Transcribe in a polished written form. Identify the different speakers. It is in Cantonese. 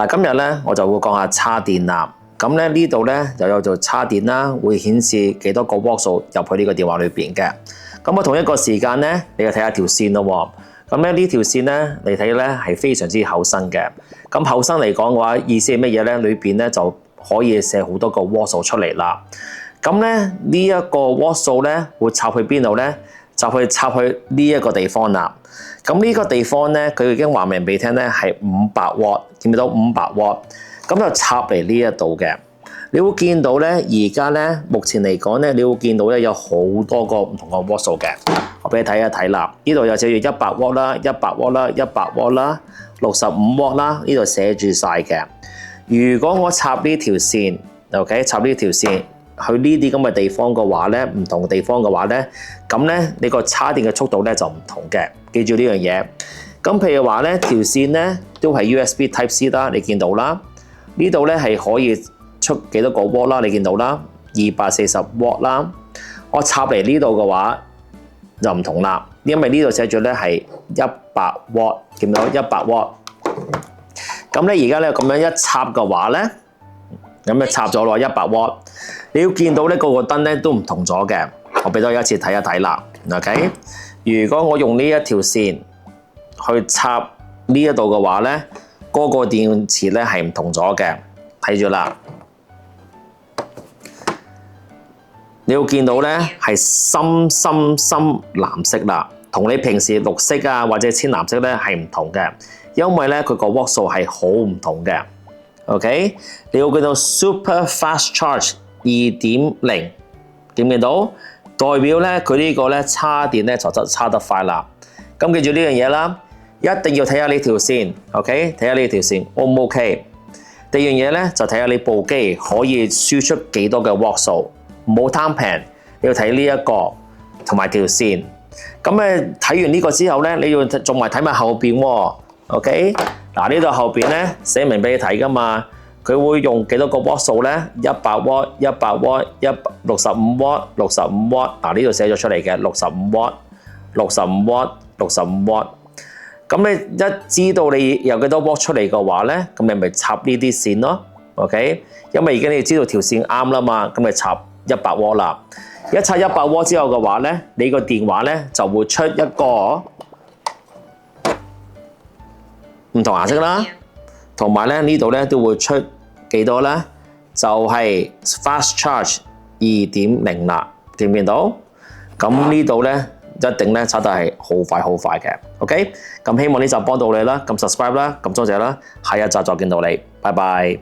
Speaker 1: 嗱，今日咧我就會講下叉電啦。咁咧呢度咧就有做叉電啦，會顯示幾多個瓦數入去呢個電話裏邊嘅。咁我同一個時間咧，你就睇下條線咯。咁咧呢條線咧，你睇咧係非常之厚身嘅。咁厚身嚟講嘅話，意思係乜嘢咧？裏邊咧就可以寫好多個瓦數出嚟啦。咁咧呢一個瓦數咧會插去邊度咧？就去插去呢一個地方啦。咁呢個地方咧，佢已經話明俾你聽咧係500瓦，見唔見到500瓦？咁就插嚟呢一度嘅。你會見到咧，而家咧目前嚟講咧，你會見到咧有好多個唔同嘅瓦數嘅。我俾你睇一睇啦。呢度有寫住100瓦啦、100瓦啦、100瓦啦、65瓦啦，呢度寫住晒嘅。如果我插呢條線 ，OK， 插呢條線。去呢啲咁嘅地方嘅話咧，唔同地方嘅話咧，咁咧你個叉電嘅速度咧就唔同嘅，記住呢樣嘢。咁譬如話咧，條線咧都係 USB Type C 啦，你見到啦。呢度咧係可以出幾多個瓦啦，你見到啦，240瓦啦。我插嚟呢度嘅話就唔同啦，因為呢度寫住咧係100瓦，見到100瓦。咁咧而家咧咁樣一插嘅話咧，咁就插咗落100瓦。你要見到咧個燈咧都唔同咗嘅，我俾多一次睇一睇啦。OK， 如果我用呢一條線去插呢一度嘅話咧，嗰個電池咧係唔同咗嘅，睇住啦。你要見到咧係深藍色啦，同你平時綠色啊或者淺藍色咧係唔同嘅，因為咧佢個瓦數係好唔同嘅。OK， 你要見到 Super Fast Charge 2.0， 見唔見到？代表咧佢呢個咧叉電咧就叉得快啦。咁記住呢樣嘢啦，一定要睇下呢條線 ，OK？ 睇下呢條線 O 唔 OK？ 第二樣嘢咧就睇下你部機可以輸出幾多嘅瓦數，唔好貪平，你要睇呢一個同埋條線。咁睇完呢個之後咧，你要仲埋睇埋後邊喎 ，OK？ 嗱呢度後邊咧寫明俾你睇噶嘛。佢會用幾多個瓦數咧？100瓦、100瓦、65瓦、65瓦。嗱呢度寫咗出嚟嘅65瓦、65瓦、65瓦。咁你一知道你有幾多瓦出嚟嘅話咧，咁你咪插呢啲線咯。OK， 因為而家你知道條線啱啦嘛，咁咪插100瓦啦。一插100瓦之後嘅話咧，你個電話咧就會出一個唔同顏色啦。同埋咧呢度咧都會出幾多咧？就係 Fast Charge 2.0 啦，見唔見到？咁呢度咧一定咧插得係好快嘅。OK， 咁希望呢集幫到你啦，咁 subscribe 啦，咁多謝啦，下一集再見到你，拜拜。